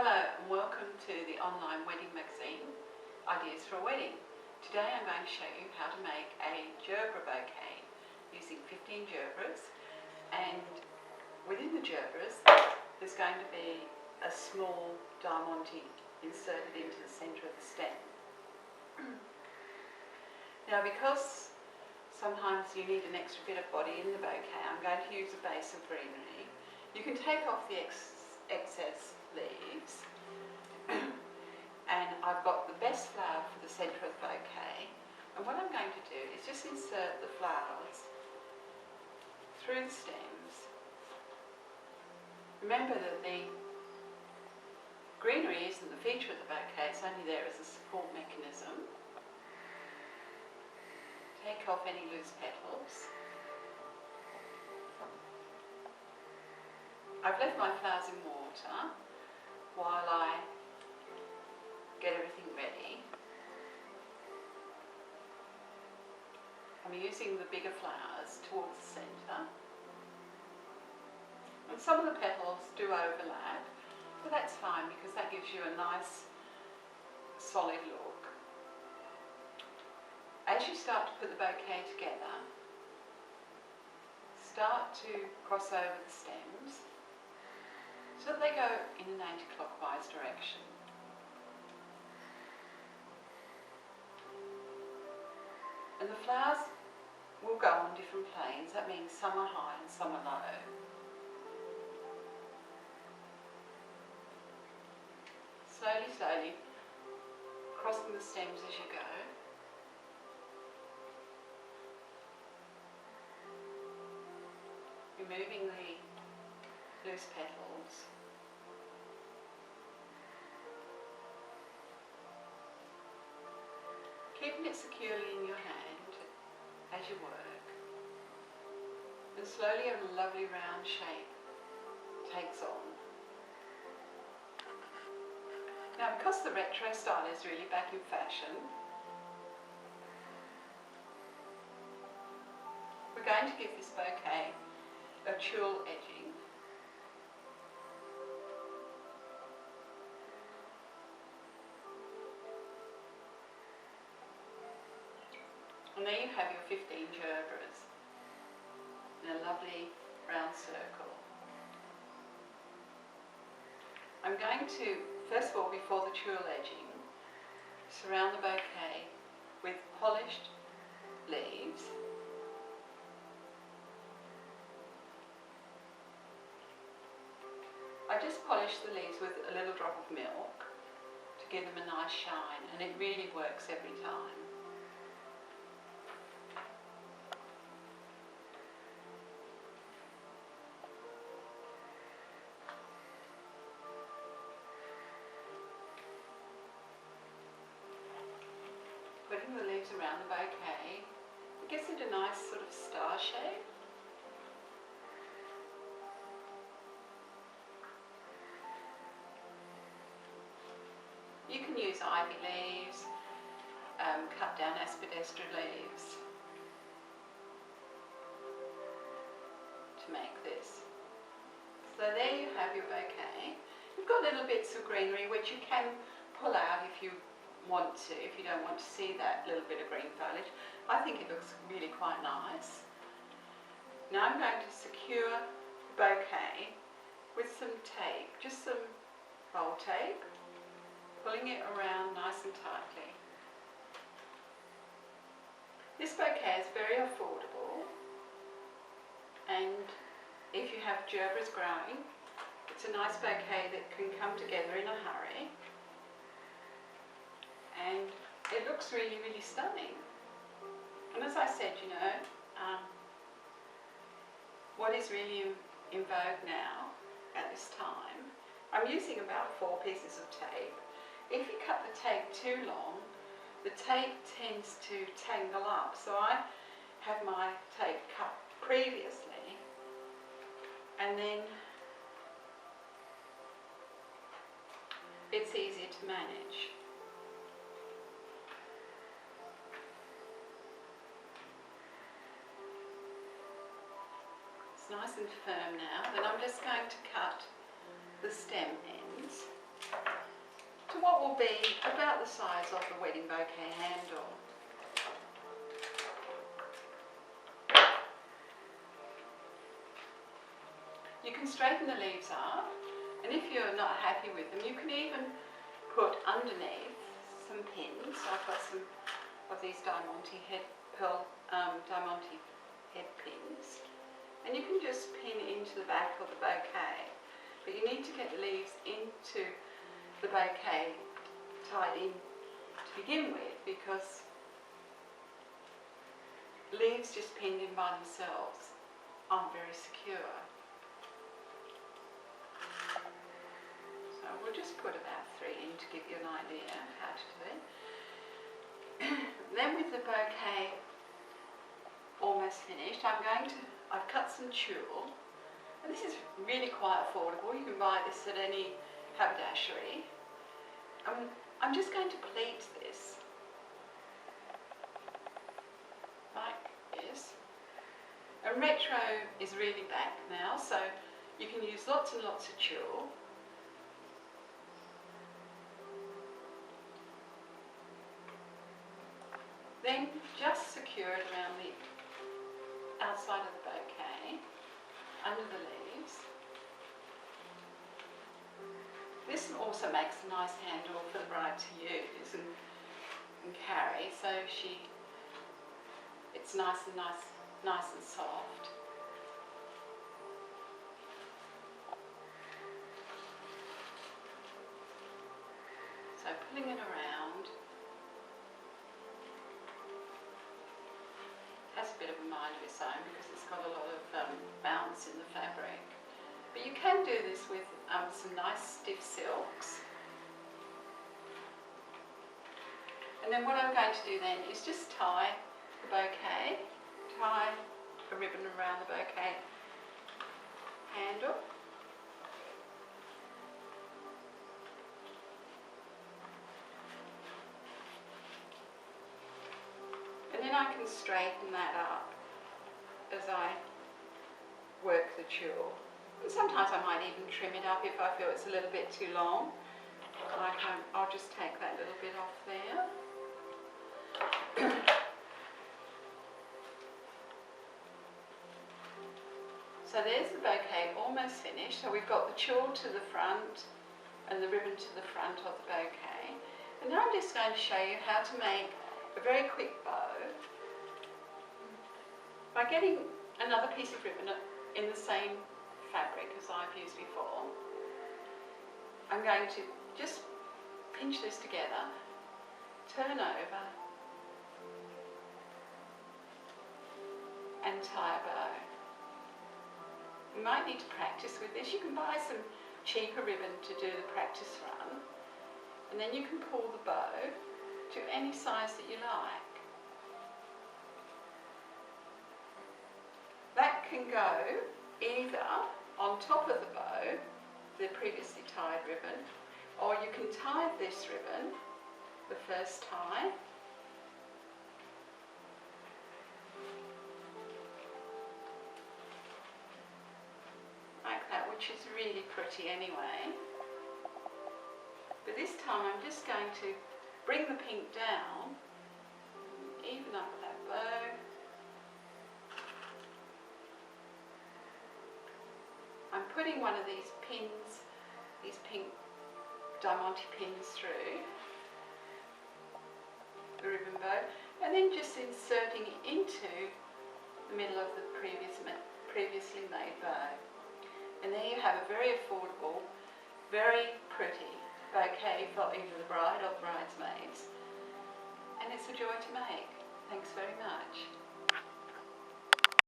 Hello and welcome to the online wedding magazine, Ideas for a Wedding. Today I'm going to show you how to make a Gerbera bouquet using 15 gerberas, and within the gerberas there's going to be a small diamante inserted into the centre of the stem. Now, because sometimes you need an extra bit of body in the bouquet, I'm going to use a base of greenery. You can take off the excess leaves and I've got the best flower for the centre of the bouquet, and what I'm going to do is just insert the flowers through the stems. Remember that the greenery isn't the feature of the bouquet, it's only there as a support mechanism. Take off any loose petals. I've left my flowers in water while I get everything ready. I'm using the bigger flowers towards the centre, and some of the petals do overlap, but that's fine because that gives you a nice solid look. As you start to put the bouquet together, start to cross over the stems so that they go in an anti-clockwise direction. And the flowers will go on different planes. That means some are high and some are low. Slowly, slowly, crossing the stems as you go. Removing the loose petals. Keeping it securely in your hand as you work, and slowly a lovely round shape takes on. Now, because the retro style is really back in fashion, we're going to give this bouquet a tulle edging. And there you have your 15 gerberas in a lovely round circle. I'm going to, first of all, before the tulle edging, surround the bouquet with polished leaves. I just polish the leaves with a little drop of milk to give them a nice shine, and it really works every time. Putting the leaves around the bouquet, it gives it a nice sort of star shape. You can use ivy leaves, cut down aspidistra leaves to make this. So there you have your bouquet. You've got little bits of greenery which you can pull out if you want to, if you don't want to see that little bit of green foliage. I think it looks really quite nice. Now I'm going to secure the bouquet with some tape, just some roll tape, pulling it around nice and tightly. This bouquet is very affordable, and if you have gerberas growing, it's a nice bouquet that can come together in a hurry, and it looks really, really stunning. And as I said, you know, what is really in vogue now at this time, I'm using about 4 pieces of tape. If you cut the tape too long, the tape tends to tangle up, so I have my tape cut previously, and then it's easier to manage. It's nice and firm now. Then I'm just going to cut the stem ends. what will be about the size of the wedding bouquet handle. You can straighten the leaves up, and if you're not happy with them, you can even put underneath some pins. I've got some of these diamante head pins, and you can just pin into the back of the bouquet. But you need to get the leaves into the bouquet tied in to begin with, because leaves just pinned in by themselves aren't very secure. So we'll just put about 3 in to give you an idea of how to do it. Then with the bouquet almost finished, I've cut some tulle, and this is really quite affordable. You can buy this at any haberdashery. I'm just going to pleat this like this. And retro is really back now, so you can use lots and lots of tulle. Then just secure it around the outside of the bouquet, under the leaves. This also makes a nice handle for the bride to use and carry, so it's nice and soft. So pulling it around has a bit of a mind of its own because it's got a lot of bounce in the fabric. But you can do this with some nice stiff silks. And then what I'm going to do then is just tie the bouquet, tie a ribbon around the bouquet handle. And then I can straighten that up as I work the tulle. And sometimes I might even trim it up if I feel it's a little bit too long. I'll just take that little bit off there. So there's the bouquet almost finished. So we've got the tulle to the front and the ribbon to the front of the bouquet. And now I'm just going to show you how to make a very quick bow by getting another piece of ribbon in the same fabric as I've used before. I'm going to just pinch this together, turn over and tie a bow. You might need to practice with this. You can buy some cheaper ribbon to do the practice run, and then you can pull the bow to any size that you like. That can go either on top of the bow, the previously tied ribbon, or you can tie this ribbon, the first tie, like that, which is really pretty anyway. But this time I'm just going to bring the pink down, even up that bow. I'm putting one of these pins, these pink diamante pins through the ribbon bow, and then just inserting it into the middle of the previously made bow. And there you have a very affordable, very pretty bouquet for either the bride or the bridesmaids. And it's a joy to make. Thanks very much.